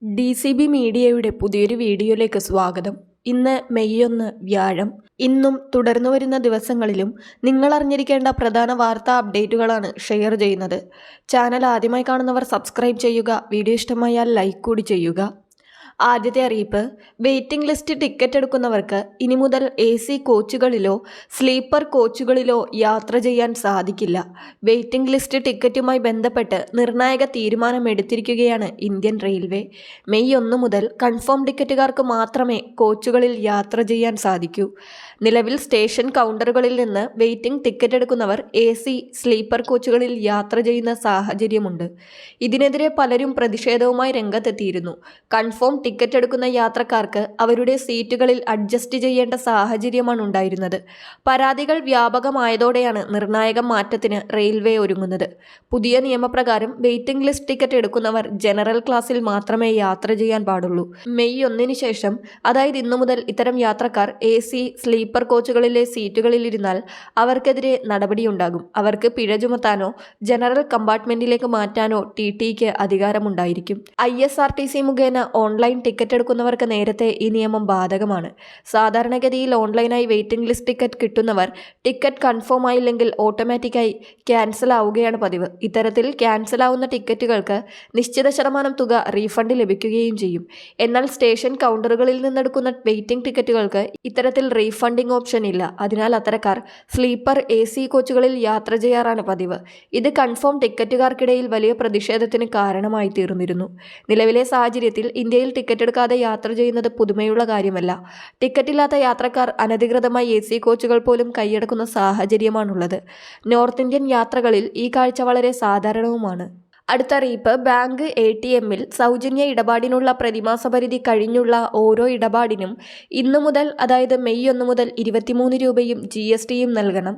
DCB മീഡിയയുടെ പുതിയൊരു വീഡിയോയിലേക്ക് സ്വാഗതം. ഇന്ന് മെയ് 1 വ്യാഴം. ഇന്നും തുടർന്നു വരുന്ന ദിവസങ്ങളിലും നിങ്ങൾ അറിഞ്ഞിരിക്കേണ്ട പ്രധാന വാർത്താ അപ്ഡേറ്റുകളാണ് ഷെയർ ചെയ്യുന്നത്. ചാനൽ ആദ്യമായി കാണുന്നവർ സബ്സ്ക്രൈബ് ചെയ്യുക. വീഡിയോ ഇഷ്ടമായാൽ ലൈക്ക് കൂടി ചെയ്യുക. ആദ്യത്തെ അറിയിപ്പ്, വെയിറ്റിംഗ് ലിസ്റ്റ് ടിക്കറ്റ് എടുക്കുന്നവർക്ക് ഇനി മുതൽ AC കോച്ചുകളിലോ സ്ലീപ്പർ കോച്ചുകളിലോ യാത്ര ചെയ്യാൻ സാധിക്കില്ല. വെയിറ്റിംഗ് ലിസ്റ്റ് ടിക്കറ്റുമായി ബന്ധപ്പെട്ട് നിർണായക തീരുമാനമെടുത്തിരിക്കുകയാണ് ഇന്ത്യൻ റെയിൽവേ. മെയ് 1 മുതൽ കൺഫേം ടിക്കറ്റുകാർക്ക് മാത്രമേ കോച്ചുകളിൽ യാത്ര ചെയ്യാൻ സാധിക്കൂ. നിലവിൽ സ്റ്റേഷൻ കൗണ്ടറുകളിൽ നിന്ന് വെയിറ്റിംഗ് ടിക്കറ്റ് എടുക്കുന്നവർ AC സ്ലീപ്പർ കോച്ചുകളിൽ യാത്ര ചെയ്യുന്ന സാഹചര്യമുണ്ട്. ഇതിനെതിരെ പലരും പ്രതിഷേധവുമായി രംഗത്തെത്തിയിരുന്നു. കൺഫേം ടിക്കറ്റ് എടുക്കുന്ന യാത്രക്കാർക്ക് അവരുടെ സീറ്റുകളിൽ അഡ്ജസ്റ്റ് ചെയ്യേണ്ട സാഹചര്യമാണ് ഉണ്ടായിരുന്നത്. പരാതികൾ വ്യാപകമായതോടെയാണ് നിർണായക മാറ്റത്തിന് റെയിൽവേ ഒരുങ്ങുന്നത്. പുതിയ നിയമപ്രകാരം വെയിറ്റിംഗ് ലിസ്റ്റ് ടിക്കറ്റ് എടുക്കുന്നവർ ജനറൽ ക്ലാസ്സിൽ മാത്രമേ യാത്ര ചെയ്യാൻ പാടുള്ളൂ. മെയ് 1 ശേഷം, അതായത് ഇന്നു മുതൽ ഇത്തരം യാത്രക്കാർ AC സ്ലീപ്പർ കോച്ചുകളിലെ സീറ്റുകളിൽ ഇരുന്നാൽ അവർക്കെതിരെ നടപടിയുണ്ടാകും. അവർക്ക് പിഴ ചുമത്താനോ ജനറൽ കമ്പാർട്ട്മെന്റിലേക്ക് മാറ്റാനോ TTEക്ക് അധികാരമുണ്ടായിരിക്കും. ISRTC മുഖേന ഓൺലൈൻ ടിക്കറ്റ് എടുക്കുന്നവർക്ക് നേരത്തെ ഈ നിയമം ബാധകമാണ്. സാധാരണഗതിയിൽ ഓൺലൈനായി വെയിറ്റിംഗ് ലിസ്റ്റ് ടിക്കറ്റ് കിട്ടുന്നവർ ടിക്കറ്റ് കൺഫേം ആയില്ലെങ്കിൽ ഓട്ടോമാറ്റിക്കായി ക്യാൻസൽ ആവുകയാണ് പതിവ്. ഇത്തരത്തിൽ ക്യാൻസൽ ആവുന്ന ടിക്കറ്റുകൾക്ക് നിശ്ചിത ശതമാനം തുക റീഫണ്ട് ലഭിക്കുകയും ചെയ്യും. എന്നാൽ സ്റ്റേഷൻ കൗണ്ടറുകളിൽ നിന്നെടുക്കുന്ന വെയിറ്റിംഗ് ടിക്കറ്റുകൾക്ക് ഇത്തരത്തിൽ റീഫണ്ടിംഗ് ഓപ്ഷൻ ഇല്ല. അതിനാൽ അത്തരക്കാർ സ്ലീപ്പർ AC കോച്ചുകളിൽ യാത്ര ചെയ്യാറാണ് പതിവ്. ഇത് കൺഫേം ടിക്കറ്റുകാർക്കിടയിൽ വലിയ പ്രതിഷേധത്തിന് കാരണമായി തീർന്നിരുന്നു. നിലവിലെ സാഹചര്യത്തിൽ ഇന്ത്യയിൽ ടിക്കറ്റ് എടുക്കാതെ യാത്ര ചെയ്യുന്നത് പുതുമയുള്ള കാര്യമല്ല. ടിക്കറ്റില്ലാത്ത യാത്രക്കാർ അനധികൃതമായി AC കോച്ചുകൾ പോലും കൈയടക്കുന്ന സാഹചര്യമാണുള്ളത്. നോർത്ത് ഇന്ത്യൻ യാത്രകളിൽ ഈ കാഴ്ച വളരെ സാധാരണവുമാണ്. അടുത്ത അറിയിപ്പ്, ബാങ്ക് ATMൽ സൗജന്യ ഇടപാടിനുള്ള പ്രതിമാസ പരിധി കഴിഞ്ഞുള്ള ഓരോ ഇടപാടിനും ഇന്നു മുതൽ, അതായത് മെയ് 1 മുതൽ 23 രൂപയും GSTയും നൽകണം.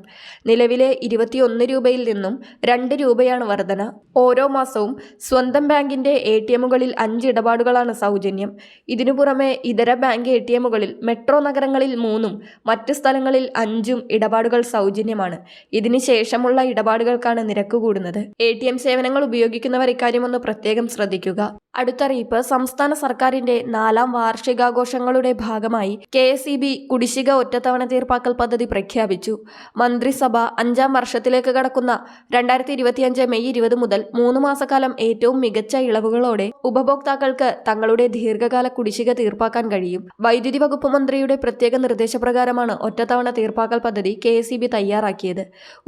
നിലവിലെ 21 രൂപയിൽ നിന്നും 2 രൂപയാണ് വർധന. ഓരോ മാസവും സ്വന്തം ബാങ്കിന്റെ ATMകളിൽ 5 ഇടപാടുകളാണ് സൗജന്യം. ഇതിനു പുറമെ ഇതര ബാങ്ക് ATMകളിൽ മെട്രോ നഗരങ്ങളിൽ 3ഉം മറ്റ് സ്ഥലങ്ങളിൽ 5ഉം ഇടപാടുകൾ സൗജന്യമാണ്. ഇതിന് ശേഷമുള്ള ഇടപാടുകൾക്കാണ് നിരക്ക് കൂടുന്നത്. ATM സേവനങ്ങൾ ഉപയോഗിക്കുന്നവർ ഇക്കാര്യമൊന്ന് പ്രത്യേകം ശ്രദ്ധിക്കുക. അടുത്തറിയിപ്പ്, സംസ്ഥാന സർക്കാരിന്റെ 4ാം വാർഷികാഘോഷങ്ങളുടെ ഭാഗമായി KSEB കുടിശ്ശിക ഒറ്റത്തവണ തീർപ്പാക്കൽ പദ്ധതി പ്രഖ്യാപിച്ചു. മന്ത്രിസഭ 5ാം വർഷത്തിലേക്ക് കടക്കുന്ന 2025 മെയ് 20 മുതൽ 3 മാസക്കാലം ഏറ്റവും മികച്ച ഇളവുകളോടെ ഉപഭോക്താക്കൾക്ക് തങ്ങളുടെ ദീർഘകാല കുടിശ്ശിക തീർപ്പാക്കാൻ കഴിയും. വൈദ്യുതി വകുപ്പ് മന്ത്രിയുടെ പ്രത്യേക നിർദ്ദേശപ്രകാരമാണ് ഒറ്റത്തവണ തീർപ്പാക്കൽ പദ്ധതി KSEB തയ്യാറാക്കിയത്.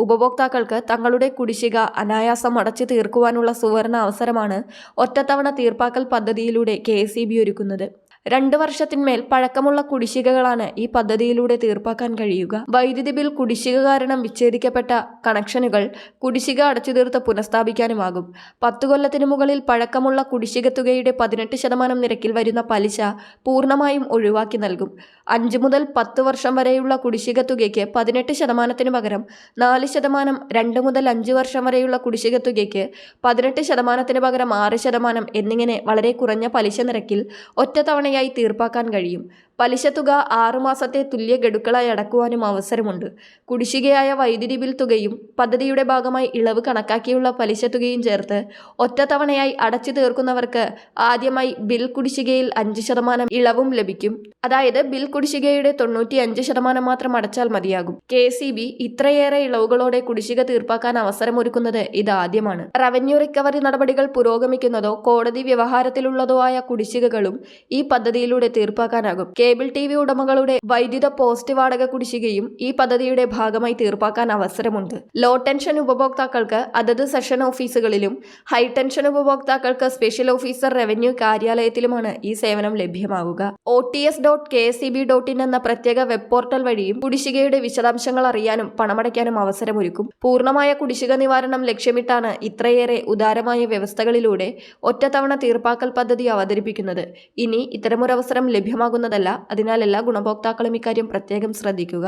ഉപഭോക്താക്കൾക്ക് തങ്ങളുടെ കുടിശ്ശിക അനായാസം അടച്ചു തീർക്കുവാനുള്ള സുവർണ അവസരമാണ് ഒറ്റത്തവണ തീർപ്പാക്കൽ പദ്ധതിയിലൂടെ KSEB ഒരുക്കുന്നത്. 2 വർഷത്തിന്മേൽ പഴക്കമുള്ള കുടിശ്ശികകളാണ് ഈ പദ്ധതിയിലൂടെ തീർപ്പാക്കാൻ കഴിയുക. വൈദ്യുതി ബിൽ കുടിശ്ശിക കാരണം വിച്ഛേദിക്കപ്പെട്ട കണക്ഷനുകൾ കുടിശ്ശിക അടച്ചു തീർത്ത് പുനഃസ്ഥാപിക്കാനുമാകും. 10 കൊല്ലത്തിനു മുകളിൽ പഴക്കമുള്ള കുടിശ്ശിക തുകയുടെ 18% നിരക്കിൽ വരുന്ന പലിശ പൂർണ്ണമായും ഒഴിവാക്കി നൽകും. 5 മുതൽ 10 വർഷം വരെയുള്ള കുടിശ്ശിക തുകയ്ക്ക് 18% പകരം 4%, 2 മുതൽ 5 വർഷം വരെയുള്ള കുടിശ്ശിക തുകയ്ക്ക് 18% പകരം 6% എന്നിങ്ങനെ വളരെ കുറഞ്ഞ പലിശ നിരക്കിൽ ഒറ്റത്തവണ തീർപ്പാക്കാൻ കഴിയും. പലിശ തുക 6 മാസത്തെ തുല്യ ഗഡുക്കളായി അടക്കുവാനും അവസരമുണ്ട്. കുടിശ്ശികയായ വൈദ്യുതി ബിൽ തുകയും പദ്ധതിയുടെ ഭാഗമായി ഇളവ് കണക്കാക്കിയുള്ള പലിശ തുകയും ചേർത്ത് ഒറ്റത്തവണയായി അടച്ചു തീർക്കുന്നവർക്ക് ആദ്യമായി ബിൽ കുടിശ്ശികയിൽ 5% ഇളവും ലഭിക്കും. അതായത് ബിൽ കുടിശ്ശികയുടെ 95% മാത്രം അടച്ചാൽ മതിയാകും. KSEB ഇത്രയേറെ ഇളവുകളോടെ കുടിശ്ശിക തീർപ്പാക്കാൻ അവസരമൊരുക്കുന്നത് ഇതാദ്യമാണ്. റവന്യൂ റിക്കവറി നടപടികൾ പുരോഗമിക്കുന്നതോ കോടതി വ്യവഹാരത്തിലുള്ളതോ ആയ കുടിശ്ശികകളും ഈ പദ്ധതിയിലൂടെ തീർപ്പാക്കാനാകും. കേബിൾ TV ഉടമകളുടെ വൈദ്യുത പോസ്റ്റ് വാടക കുടിശ്ശികയും ഈ പദ്ധതിയുടെ ഭാഗമായി തീർപ്പാക്കാൻ അവസരമുണ്ട്. ലോ ടെൻഷൻ ഉപഭോക്താക്കൾക്ക് അതത് സെഷൻ ഓഫീസുകളിലും ഹൈ ടെൻഷൻ ഉപഭോക്താക്കൾക്ക് സ്പെഷ്യൽ ഓഫീസർ റവന്യൂ കാര്യാലയത്തിലുമാണ് ഈ സേവനം ലഭ്യമാവുക. OTS.KSEB.in എന്ന പ്രത്യേക വെബ് പോർട്ടൽ വഴിയും കുടിശ്ശികയുടെ വിശദാംശങ്ങൾ അറിയാനും പണമടയ്ക്കാനും അവസരമൊരുക്കും. പൂർണ്ണമായ കുടിശ്ശിക നിവാരണം ലക്ഷ്യമിട്ടാണ് ഇത്രയേറെ ഉദാരമായ വ്യവസ്ഥകളിലൂടെ ഒറ്റത്തവണ തീർപ്പാക്കൽ പദ്ധതി അവതരിപ്പിക്കുന്നത്. ഇനി ഇത്തരമൊരവസരം ലഭ്യമാകുന്നതല്ല. അതിനാൽ എല്ലാ ഗുണഭോക്താക്കളും ഇക്കാര്യം പ്രത്യേകം ശ്രദ്ധിക്കുക.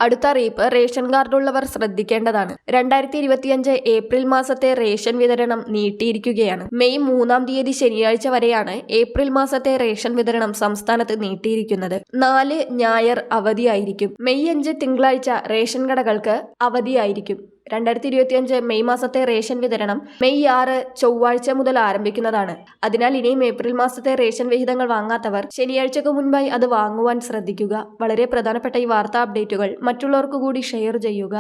അടുത്ത അറിയിപ്പ്, റേഷൻ കാർഡുള്ളവർ ശ്രദ്ധിക്കേണ്ടതാണ്. 2025 ഏപ്രിൽ മാസത്തെ റേഷൻ വിതരണം നീട്ടിയിരിക്കുകയാണ്. മെയ് 3-ാം തീയതി ശനിയാഴ്ച വരെയാണ് ഏപ്രിൽ മാസത്തെ റേഷൻ വിതരണം സംസ്ഥാനത്ത് നീട്ടിയിരിക്കുന്നത്. 4 ഞായർ അവധിയായിരിക്കും. മെയ് 5 തിങ്കളാഴ്ച റേഷൻ കടകൾക്ക് അവധിയായിരിക്കും. 2025 മെയ് മാസത്തെ റേഷൻ വിതരണം മെയ് 6 ചൊവ്വാഴ്ച മുതൽ ആരംഭിക്കുന്നതാണ്. അതിനാൽ ഇനിയും ഏപ്രിൽ മാസത്തെ റേഷൻ വിഹിതങ്ങൾ വാങ്ങാത്തവർ ശനിയാഴ്ചക്ക് മുൻപായി അത് വാങ്ങുവാൻ ശ്രദ്ധിക്കുക. വളരെ പ്രധാനപ്പെട്ട ഈ വാർത്താ അപ്ഡേറ്റുകൾ മറ്റുള്ളവർക്ക് കൂടി ഷെയർ ചെയ്യുക.